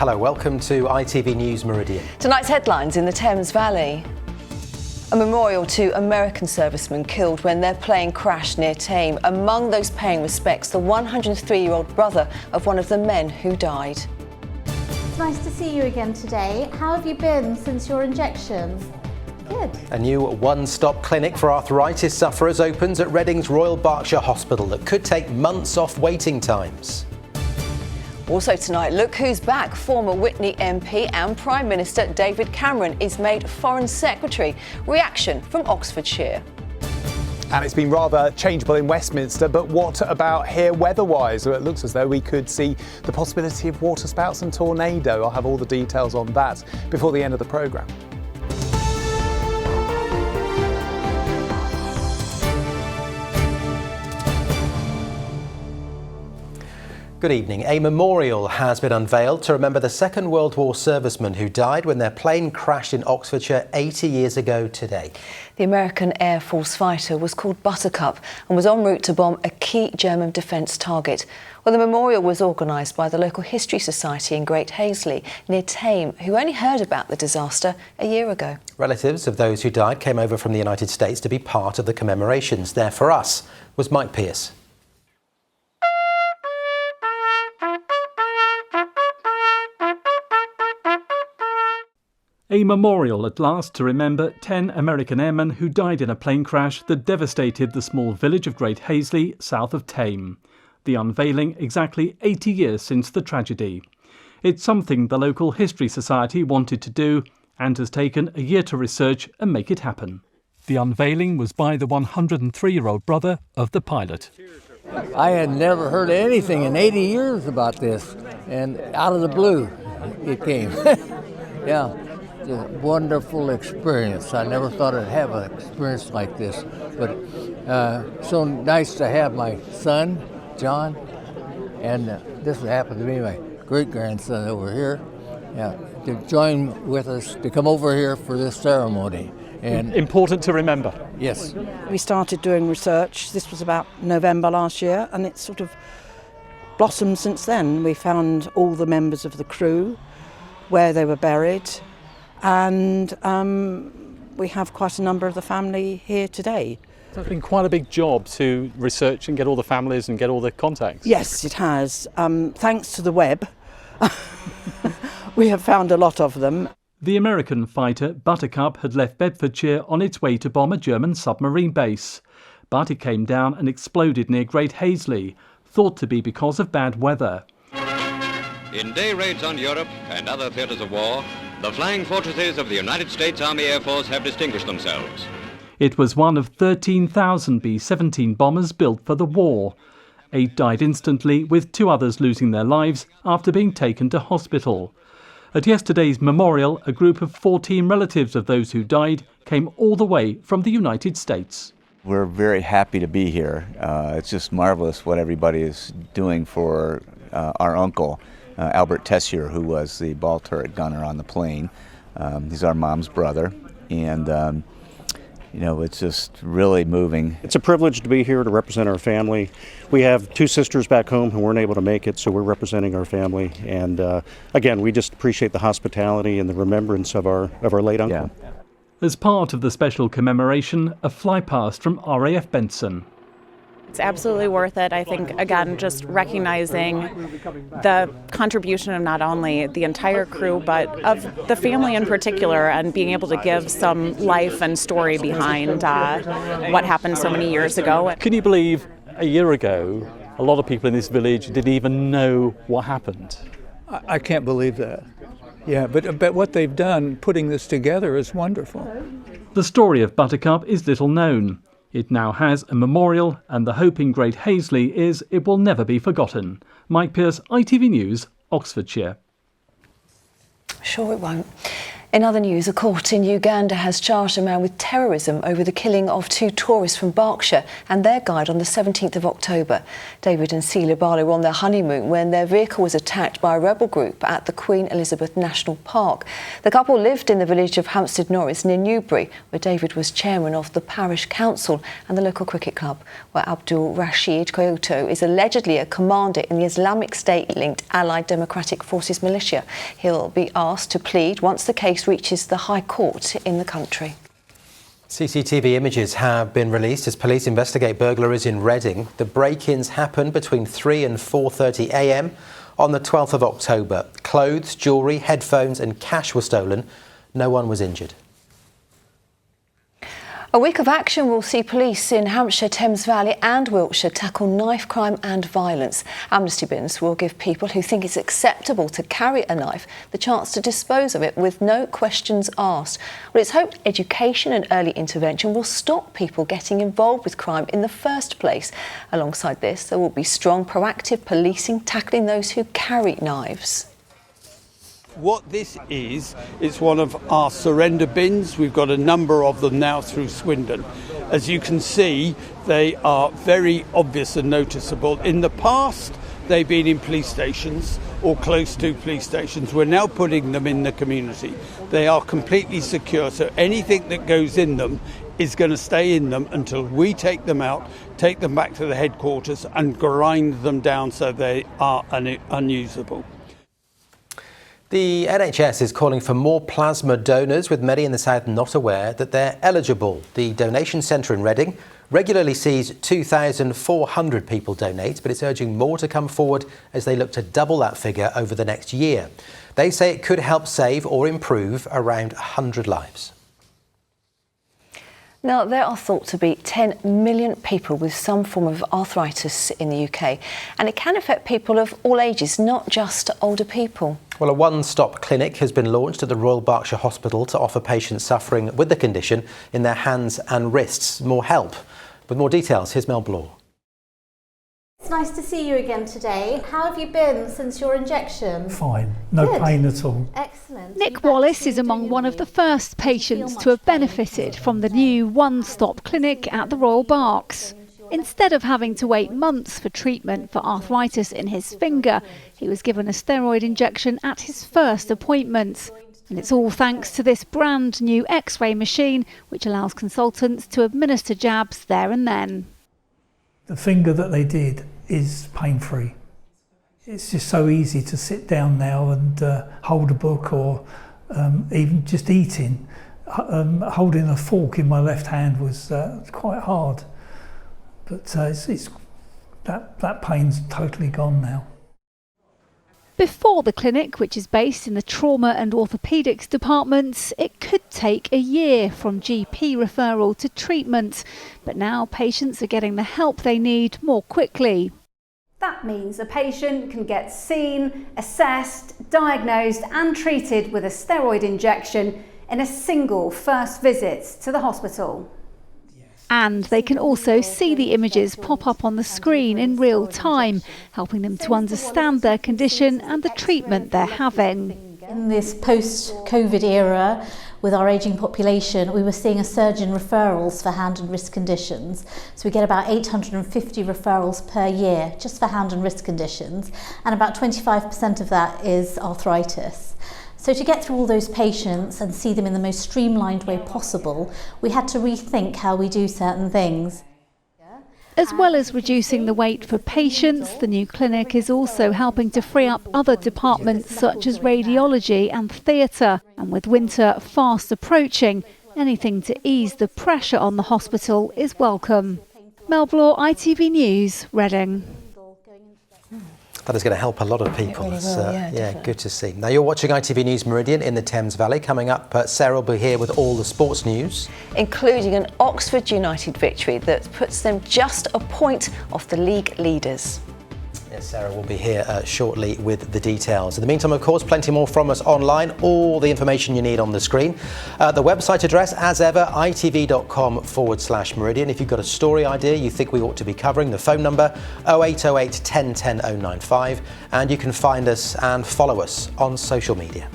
Hello, welcome to ITV News Meridian. Tonight's headlines in the Thames Valley. A memorial to American servicemen killed when their plane crashed near Thames. Among those paying respects, the 103-year-old brother of one of the men who died. It's nice to see you again today. How have you been since your injection? Good. A new one-stop clinic for arthritis sufferers opens at Reading's Royal Berkshire Hospital that could take months off waiting times. Also tonight, look who's back. Former Witney MP and Prime Minister David Cameron is made Foreign Secretary. Reaction from Oxfordshire. And it's been rather changeable in Westminster, but what about here weather-wise? Well, it looks as though we could see the possibility of waterspouts and tornado. I'll have all the details on that before the end of the programme. Good evening. A memorial has been unveiled to remember the Second World War servicemen who died when their plane crashed in Oxfordshire 80 years ago today. The American Air Force fighter was called Buttercup and was en route to bomb a key German defence target. Well, the memorial was organised by the local History Society in Great Hazley near Thames, who only heard about the disaster a year ago. Relatives of those who died came over from the United States to be part of the commemorations. There for us was Mike Pearce. A memorial at last to remember 10 American airmen who died in a plane crash that devastated the small village of Great Hazley, south of Thames. The unveiling exactly 80 years since the tragedy. It's something the local History Society wanted to do and has taken a year to research and make it happen. The unveiling was by the 103-year-old brother of the pilot. I had never heard anything in 80 years about this, and out of the blue it came. Yeah. It's a wonderful experience. I never thought I'd have an experience like this, but so nice to have my son, John, and this happened to be my great-grandson over here, to join with us, to come over here for this ceremony. And important to remember. Yes. We started doing research, this was about November last year, and it's sort of blossomed since then. We found all the members of the crew, where they were buried, and we have quite a number of the family here today. So it's been quite a big job to research and get all the families and get all the contacts. Yes, it has. Thanks to the web, we have found a lot of them. The American fighter Buttercup had left Bedfordshire on its way to bomb a German submarine base. But it came down and exploded near Great Hazley, thought to be because of bad weather. In day raids on Europe and other theatres of war, the flying fortresses of the United States Army Air Force have distinguished themselves. It was one of 13,000 B-17 bombers built for the war. 8 died instantly, with 2 others losing their lives after being taken to hospital. At yesterday's memorial, a group of 14 relatives of those who died came all the way from the United States. We're very happy to be here. It's just marvelous what everybody is doing for our uncle, Albert Tessier, who was the ball turret gunner on the plane. He's our mom's brother, and it's just really moving. It's a privilege to be here to represent our family. We have 2 sisters back home who weren't able to make it, so we're representing our family. And again, we just appreciate the hospitality and the remembrance of our late uncle. Yeah. As part of the special commemoration, a flypast from RAF Benson. It's absolutely worth it. I think, again, just recognizing the contribution of not only the entire crew, but of the family in particular, and being able to give some life and story behind what happened so many years ago. Can you believe a year ago, a lot of people in this village didn't even know what happened? I can't believe that. Yeah, but what they've done, putting this together, is wonderful. The story of Buttercup is little known. It now has a memorial, and the hope in Great Hazley is it will never be forgotten. Mike Pearce, ITV News, Oxfordshire. Sure it won't. In other news, a court in Uganda has charged a man with terrorism over the killing of 2 tourists from Berkshire and their guide on the 17th of October. David and Celia Barlow were on their honeymoon when their vehicle was attacked by a rebel group at the Queen Elizabeth National Park. The couple lived in the village of Hampstead Norris near Newbury, where David was chairman of the parish council and the local cricket club, where Abdul Rashid Kyoto is allegedly a commander in the Islamic State-linked Allied Democratic Forces militia. He'll be asked to plead once the case reaches the High Court in the country. CCTV images have been released as police investigate burglaries in Reading. The break-ins happened between 3 and 4:30 a.m. on the 12th of October. Clothes, jewellery, headphones and cash were stolen. No one was injured. A week of action will see police in Hampshire, Thames Valley and Wiltshire tackle knife crime and violence. Amnesty bins will give people who think it's acceptable to carry a knife the chance to dispose of it with no questions asked. Well, it's hoped education and early intervention will stop people getting involved with crime in the first place. Alongside this, there will be strong proactive policing tackling those who carry knives. What this is, it's one of our surrender bins. We've got a number of them now through Swindon. As you can see, they are very obvious and noticeable. In the past, they've been in police stations or close to police stations. We're now putting them in the community. They are completely secure, so anything that goes in them is going to stay in them until we take them out, take them back to the headquarters and grind them down so they are unusable. The NHS is calling for more plasma donors, with many in the south not aware that they're eligible. The donation centre in Reading regularly sees 2,400 people donate, but it's urging more to come forward as they look to double that figure over the next year. They say it could help save or improve around 100 lives. Now, there are thought to be 10 million people with some form of arthritis in the UK, and it can affect people of all ages, not just older people. Well, a one-stop clinic has been launched at the Royal Berkshire Hospital to offer patients suffering with the condition in their hands and wrists more help. With more details, here's Mel Blore. It's nice to see you again today. How have you been since your injection? Fine, no Good. Pain at all. Excellent. Nick Wallace is among one of the first patients to have benefited from the new one-stop clinic at the Royal Berks. Instead of having to wait months for treatment for arthritis in his finger, he was given a steroid injection at his first appointment. And it's all thanks to this brand new X-ray machine, which allows consultants to administer jabs there and then. The finger that they did is pain-free. It's just so easy to sit down now and hold a book, or even just eating. Holding a fork in my left hand was quite hard, but that pain's totally gone now. Before the clinic, which is based in the trauma and orthopaedics departments, it could take a year from GP referral to treatment. But now patients are getting the help they need more quickly. That means a patient can get seen, assessed, diagnosed and treated with a steroid injection in a single first visit to the hospital. And they can also see the images pop up on the screen in real time, helping them to understand their condition and the treatment they're having. In this post-COVID era, with our ageing population, we were seeing a surge in referrals for hand and wrist conditions. So we get about 850 referrals per year just for hand and wrist conditions, and about 25% of that is arthritis. So to get through all those patients and see them in the most streamlined way possible, we had to rethink how we do certain things. As well as reducing the wait for patients, the new clinic is also helping to free up other departments such as radiology and theatre. And with winter fast approaching, anything to ease the pressure on the hospital is welcome. Mel Blore, ITV News, Reading. That is going to help a lot of people. It really will, yeah, good to see. Now you're watching ITV News Meridian in the Thames Valley. Coming up, Sarah will be here with all the sports news, including an Oxford United victory that puts them just a point off the league leaders. Yes, Sarah will be here shortly with the details. In the meantime, of course, plenty more from us online. All the information you need on the screen. The website address, as ever, itv.com/Meridian. If you've got a story idea you think we ought to be covering, the phone number 0808 1010 095. And you can find us and follow us on social media.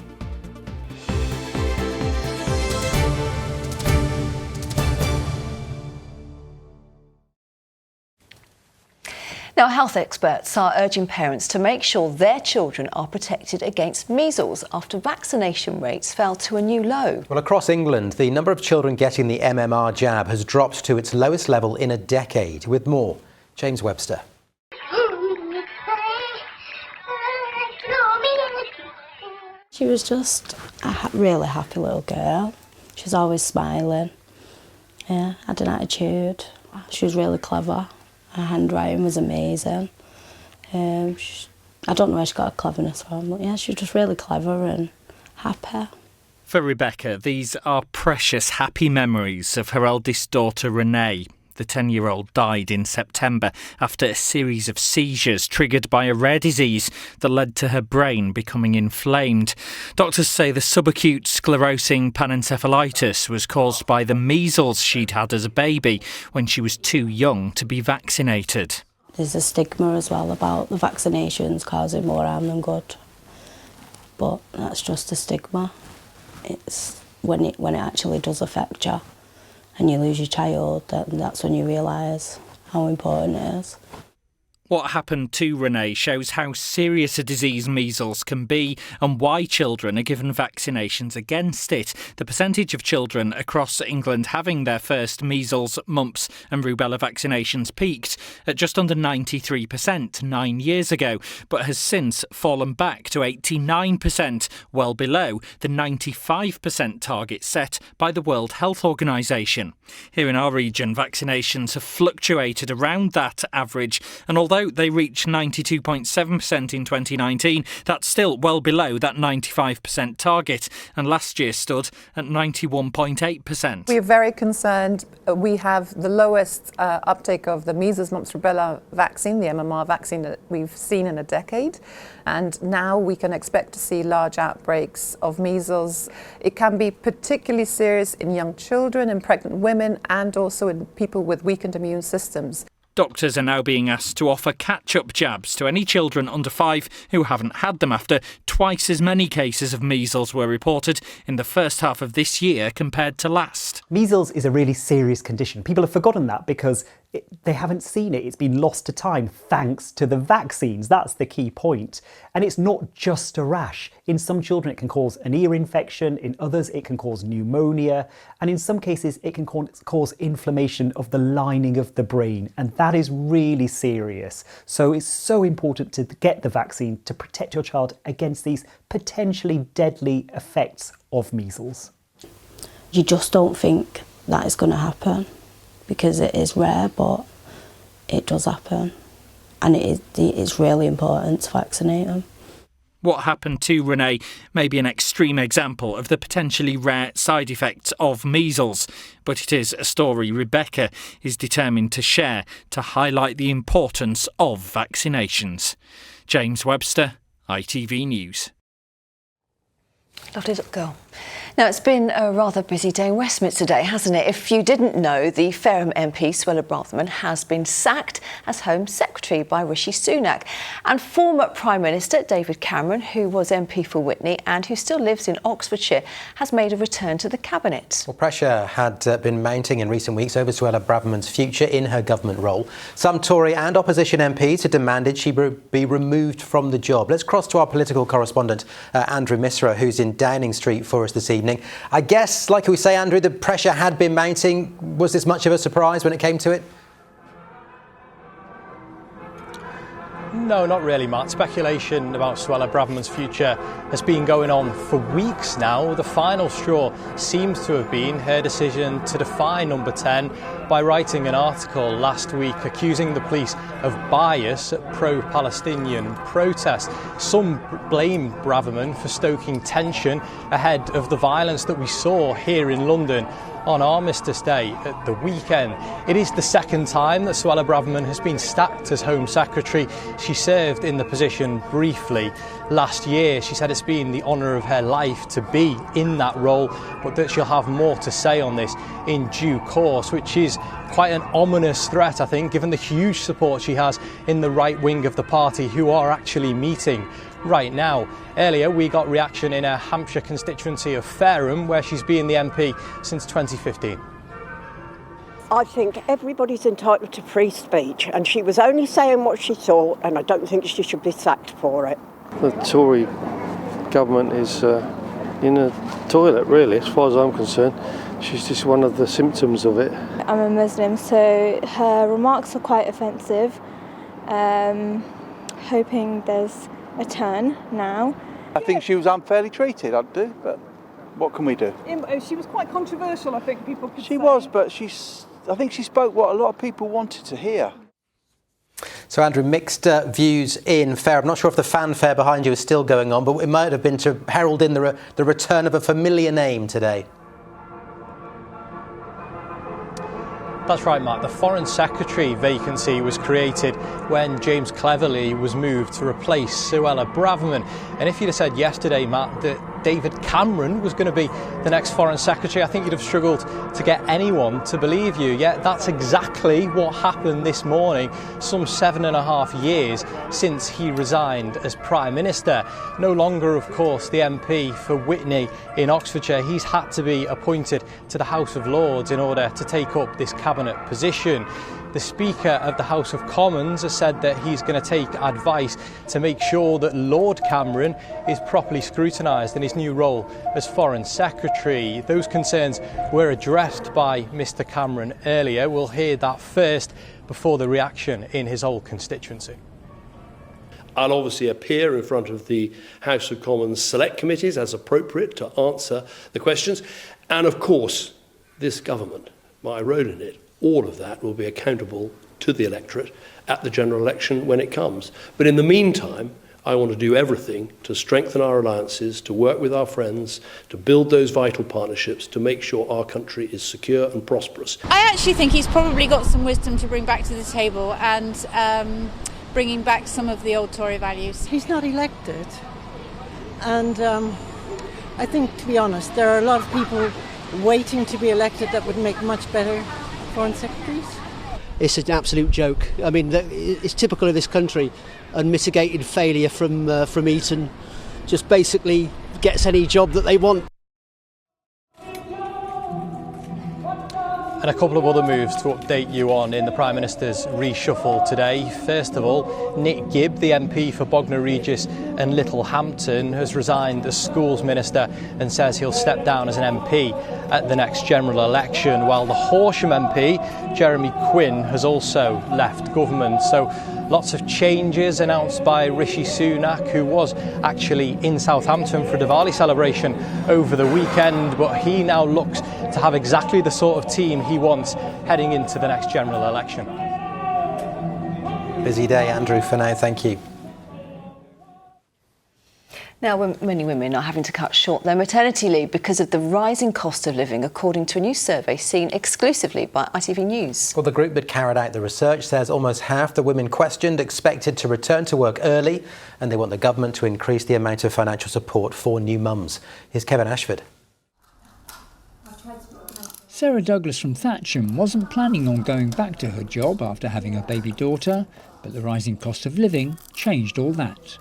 Now, health experts are urging parents to make sure their children are protected against measles after vaccination rates fell to a new low. Well, across England, the number of children getting the MMR jab has dropped to its lowest level in a decade. With more, James Webster. She was just a really happy little girl. She was always smiling. Yeah, had an attitude. She was really clever. Her handwriting was amazing. I don't know where she got her cleverness from, but yeah, she was just really clever and happy. For Rebecca, these are precious, happy memories of her eldest daughter, Renee. The 10-year-old died in September after a series of seizures triggered by a rare disease that led to her brain becoming inflamed. Doctors say the subacute sclerosing panencephalitis was caused by the measles she'd had as a baby when she was too young to be vaccinated. There's a stigma as well about the vaccinations causing more harm than good. But that's just a stigma. It's when it actually does affect you and you lose your child, that's when you realise how important it is. What happened to Renee shows how serious a disease measles can be and why children are given vaccinations against it. The percentage of children across England having their first measles, mumps and rubella vaccinations peaked at just under 93% 9 years ago, but has since fallen back to 89%, well below the 95% target set by the World Health Organization. Here in our region, vaccinations have fluctuated around that average, and although they reached 92.7% in 2019, that's still well below that 95% target, and last year stood at 91.8%. We are very concerned. We have the lowest uptake of the measles, mumps, rubella vaccine, the MMR vaccine, that we've seen in a decade. And now we can expect to see large outbreaks of measles. It can be particularly serious in young children, in pregnant women, and also in people with weakened immune systems. Doctors are now being asked to offer catch-up jabs to any children under 5 who haven't had them after twice as many cases of measles were reported in the first half of this year compared to last. Measles is a really serious condition. People have forgotten that because they haven't seen it. It's been lost to time thanks to the vaccines. That's the key point. And it's not just a rash. In some children it can cause an ear infection, in others it can cause pneumonia, and in some cases it can cause inflammation of the lining of the brain, and that is really serious. So it's so important to get the vaccine to protect your child against these potentially deadly effects of measles. You just don't think that is going to happen, because it is rare, but it does happen. And it's really important to vaccinate them. What happened to Renee may be an extreme example of the potentially rare side effects of measles, but it is a story Rebecca is determined to share to highlight the importance of vaccinations. James Webster, ITV News. Lovely little girl. Now, it's been a rather busy day in Westminster today, hasn't it? If you didn't know, the Fareham MP, Suella Braverman, has been sacked as Home Secretary by Rishi Sunak. And former Prime Minister David Cameron, who was MP for Witney and who still lives in Oxfordshire, has made a return to the Cabinet. Well, pressure had been mounting in recent weeks over Suella Braverman's future in her government role. Some Tory and opposition MPs had demanded she be removed from the job. Let's cross to our political correspondent, Andrew Misra, who's in Downing Street for us this evening. I guess, like we say, Andrew, the pressure had been mounting. Was this much of a surprise when it came to it? No, not really, Matt. Speculation about Suella Braverman's future has been going on for weeks now. The final straw seems to have been her decision to defy Number 10 by writing an article last week accusing the police of bias at pro-Palestinian protests. Some blame Braverman for stoking tension ahead of the violence that we saw here in London on Armistice Day at the weekend. It is the second time that Suella Braverman has been sacked as Home Secretary. She served in the position briefly last year. She said it's been the honour of her life to be in that role, but that she'll have more to say on this in due course, which is quite an ominous threat, I think, given the huge support she has in the right wing of the party, who are actually meeting right now. Earlier we got reaction in her Hampshire constituency of Fareham, where she's been the MP since 2015. I think everybody's entitled to free speech, and she was only saying what she thought, and I don't think she should be sacked for it. The Tory government is in a toilet, really, as far as I'm concerned. She's just one of the symptoms of it. I'm a Muslim, so her remarks are quite offensive. Hoping there's a turn now. I think she was unfairly treated, I do, but what can we do? She was quite controversial, I think people could say. She was, but I think she spoke what a lot of people wanted to hear. So, Andrew, mixed views in Fair. I'm not sure if the fanfare behind you is still going on, but it might have been to herald in the return of a familiar name today. That's right, Matt. The Foreign Secretary vacancy was created when James Cleverly was moved to replace Suella Braverman. And if you'd have said yesterday, Matt, that David Cameron was going to be the next Foreign Secretary, I think you'd have struggled to get anyone to believe you. Yet that's exactly what happened this morning, some 7.5 years since he resigned as Prime Minister. No longer, of course, the MP for Witney in Oxfordshire. He's had to be appointed to the House of Lords in order to take up this cabinet position. The Speaker of the House of Commons has said that he's going to take advice to make sure that Lord Cameron is properly scrutinised in his new role as Foreign Secretary. Those concerns were addressed by Mr Cameron earlier. We'll hear that first before the reaction in his old constituency. I'll obviously appear in front of the House of Commons select committees as appropriate to answer the questions. And of course, this government, my role in it, all of that will be accountable to the electorate at the general election when it comes. But in the meantime, I want to do everything to strengthen our alliances, to work with our friends, to build those vital partnerships, to make sure our country is secure and prosperous. I actually think he's probably got some wisdom to bring back to the table and bringing back some of the old Tory values. He's not elected, and I think, to be honest, there are a lot of people waiting to be elected that would make much better Foreign Secretaries. It's an absolute joke. I mean, it's typical of this country. Unmitigated failure from Eton just basically gets any job that they want. And a couple of other moves to update you on in the Prime Minister's reshuffle today. First of all, Nick Gibb, the MP for Bognor Regis and Littlehampton, has resigned as Schools Minister and says he'll step down as an MP at the next general election, while the Horsham MP, Jeremy Quinn, has also left government. So lots of changes announced by Rishi Sunak, who was actually in Southampton for a Diwali celebration over the weekend, but he now looks to have exactly the sort of team he wants heading into the next general election. Busy day, Andrew, for now. Thank you. Now, many women are having to cut short their maternity leave because of the rising cost of living, according to a new survey seen exclusively by ITV News. Well, the group that carried out the research says almost half the women questioned expected to return to work early, and they want the government to increase the amount of financial support for new mums. Here's Kevin Ashford. Sarah Douglas from Thatcham wasn't planning on going back to her job after having a baby daughter, but the rising cost of living changed all that.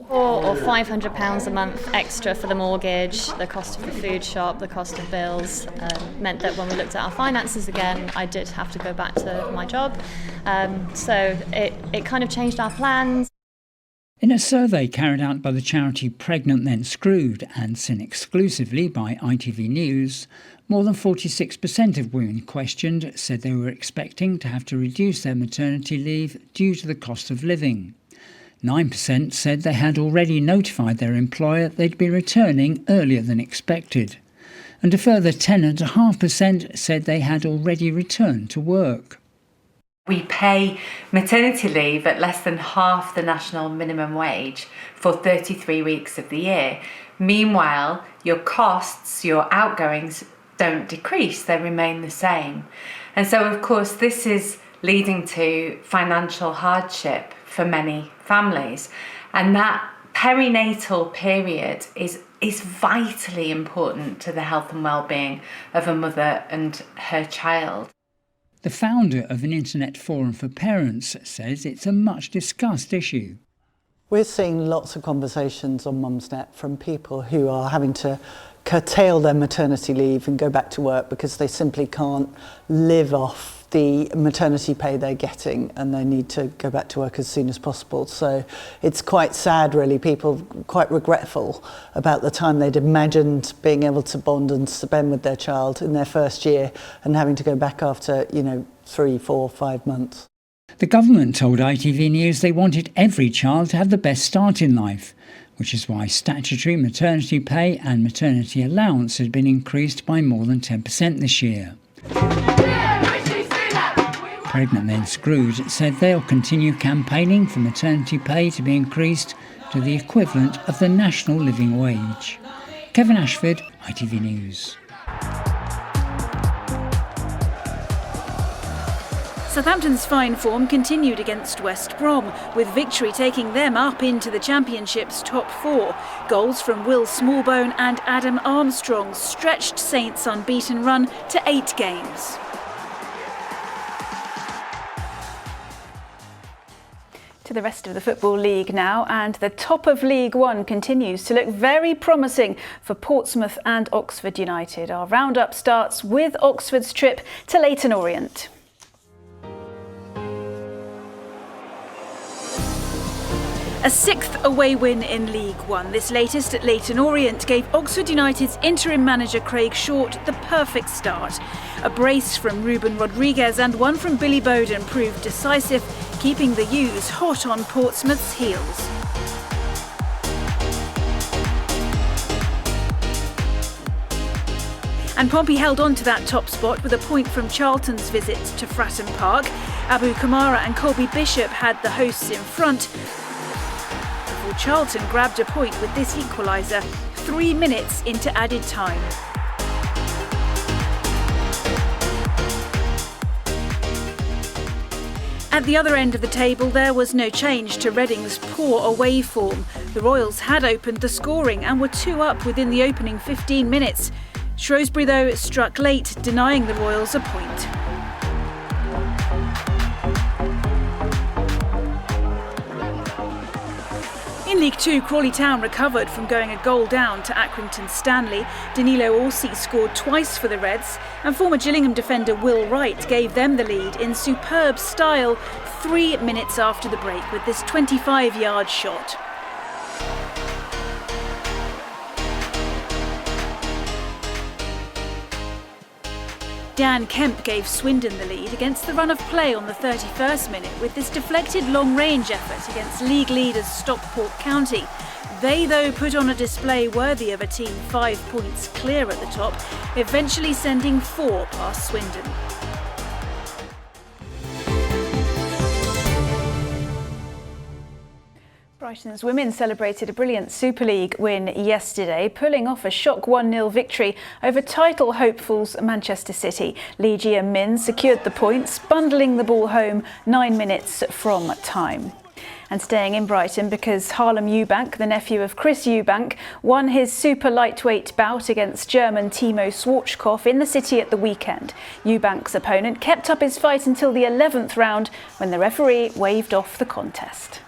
£400 or £500 a month extra for the mortgage, the cost of the food shop, the cost of bills, meant that when we looked at our finances again, I did have to go back to my job. So it kind of changed our plans. In a survey carried out by the charity Pregnant Then Screwed and seen exclusively by ITV News, more than 46% of women questioned said they were expecting to have to reduce their maternity leave due to the cost of living. 9% said they had already notified their employer they'd be returning earlier than expected. And a further 10.5% said they had already returned to work. We pay maternity leave at less than half the national minimum wage for 33 weeks of the year. Meanwhile, your costs, your outgoings don't decrease, they remain the same. And so, of course, this is leading to financial hardship for many families. And that perinatal period is vitally important to the health and well-being of a mother and her child. The founder of an internet forum for parents says it's a much discussed issue. We're seeing lots of conversations on Mumsnet from people who are having to curtail their maternity leave and go back to work because they simply can't live off the maternity pay they're getting, and they need to go back to work as soon as possible. So it's quite sad, really. People quite regretful about the time they'd imagined being able to bond and spend with their child in their first year, and having to go back after 3, 4, 5 months. The government told ITV News they wanted every child to have the best start in life, which is why statutory maternity pay and maternity allowance had been increased by more than 10% this year. Pregnant Then Screwed said they'll continue campaigning for maternity pay to be increased to the equivalent of the national living wage. Kevin Ashford, ITV News. Southampton's fine form continued against West Brom, with victory taking them up into the Championship's top 4. Goals from Will Smallbone and Adam Armstrong stretched Saints' unbeaten run to 8 games. To the rest of the Football League now, and the top of League One continues to look very promising for Portsmouth and Oxford United. Our roundup starts with Oxford's trip to Leyton Orient. A 6th away win in League One. This latest at Leyton Orient gave Oxford United's interim manager Craig Short the perfect start. A brace from Ruben Rodriguez and one from Billy Bowden proved decisive, keeping the U's hot on Portsmouth's heels. And Pompey held on to that top spot with a point from Charlton's visit to Fratton Park. Abu Kamara and Colby Bishop had the hosts in front, before Charlton grabbed a point with this equaliser 3 minutes into added time. At the other end of the table, there was no change to Reading's poor away form. The Royals had opened the scoring and were 2 up within the opening 15 minutes. Shrewsbury, though, struck late, denying the Royals a point. In League Two, Crawley Town recovered from going a goal down to Accrington Stanley. Danilo Orsi scored twice for the Reds, and former Gillingham defender Will Wright gave them the lead in superb style 3 minutes after the break with this 25-yard shot. Dan Kemp gave Swindon the lead against the run of play on the 31st minute with this deflected long-range effort against league leaders Stockport County. They, though, put on a display worthy of a team 5 points clear at the top, eventually sending 4 past Swindon. Brighton's women celebrated a brilliant Super League win yesterday, pulling off a shock 1-0 victory over title hopefuls Manchester City. Legia Min secured the points, bundling the ball home 9 minutes from time. And staying in Brighton, because Harlem Eubank, the nephew of Chris Eubank, won his super lightweight bout against German Timo Schwarzkopf in the city at the weekend. Eubank's opponent kept up his fight until the 11th round when the referee waved off the contest.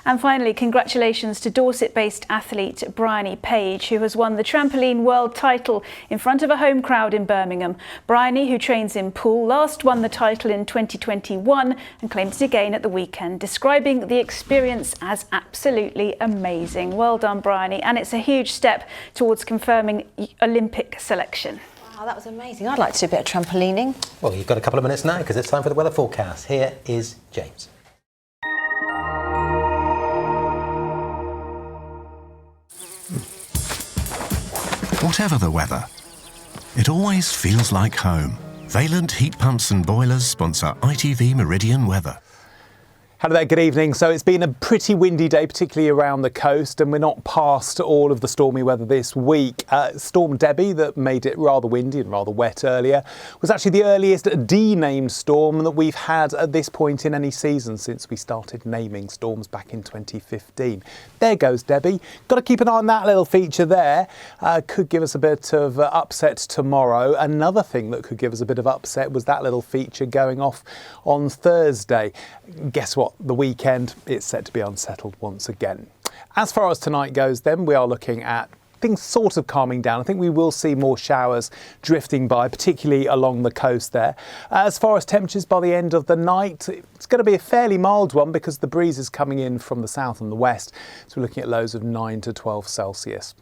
And finally, congratulations to Dorset-based athlete Bryony Page, who has won the trampoline world title in front of a home crowd in Birmingham. Bryony, who trains in Poole, last won the title in 2021 and claimed it again at the weekend, describing the experience as absolutely amazing. Well done, Bryony, and it's a huge step towards confirming Olympic selection. Wow, that was amazing. I'd like to do a bit of trampolining. Well, you've got a couple of minutes now because it's time for the weather forecast. Here is James. Whatever the weather, it always feels like home. Valent Heat Pumps and Boilers sponsor ITV Meridian Weather. Hello there, good evening. So it's been a pretty windy day, particularly around the coast, and we're not past all of the stormy weather this week. Storm Debbie, that made it rather windy and rather wet earlier, was actually the earliest D-named storm that we've had at this point in any season since we started naming storms back in 2015. There goes Debbie. Got to keep an eye on that little feature there. Could give us a bit of upset tomorrow. Another thing that could give us a bit of upset was that little feature going off on Thursday. Guess what? The weekend, it's set to be unsettled once again. As far as tonight goes then, we are looking at things sort of calming down. I think we will see more showers drifting by, particularly along the coast there. As far as temperatures by the end of the night, it's going to be a fairly mild one because the breeze is coming in from the south and the west. So we're looking at lows of 9 to 12 Celsius.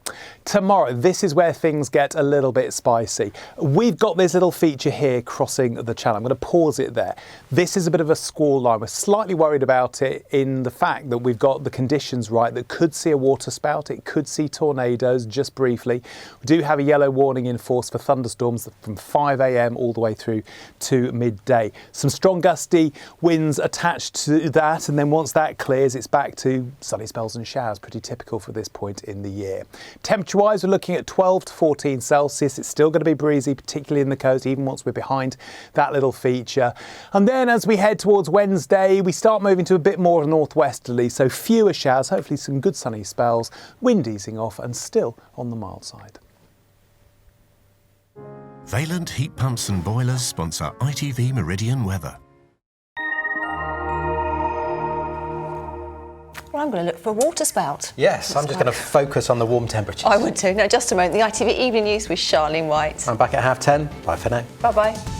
Tomorrow, this is where things get a little bit spicy. We've got this little feature here crossing the channel. I'm going to pause it there. This is a bit of a squall line. We're slightly worried about it in the fact that we've got the conditions right that could see a water spout. It could see tornadoes just briefly. We do have a yellow warning in force for thunderstorms from 5 a.m. all the way through to midday. Some strong gusty winds attached to that, and then once that clears, it's back to sunny spells and showers, pretty typical for this point in the year. Temperature wise, we're looking at 12 to 14 Celsius. It's still going to be breezy, particularly in the coast, even once we're behind that little feature. And then as we head towards Wednesday, we start moving to a bit more northwesterly, so fewer showers, hopefully some good sunny spells, wind easing off and still on the mild side. Valent heat pumps and boilers sponsor ITV Meridian weather. Well, I'm going to look for a water spout. Yes, I'm just going to focus on the warm temperatures. I would too. No, just a moment. The ITV Evening News with Charlene White. I'm back at 10:30. Bye for now. Bye-bye.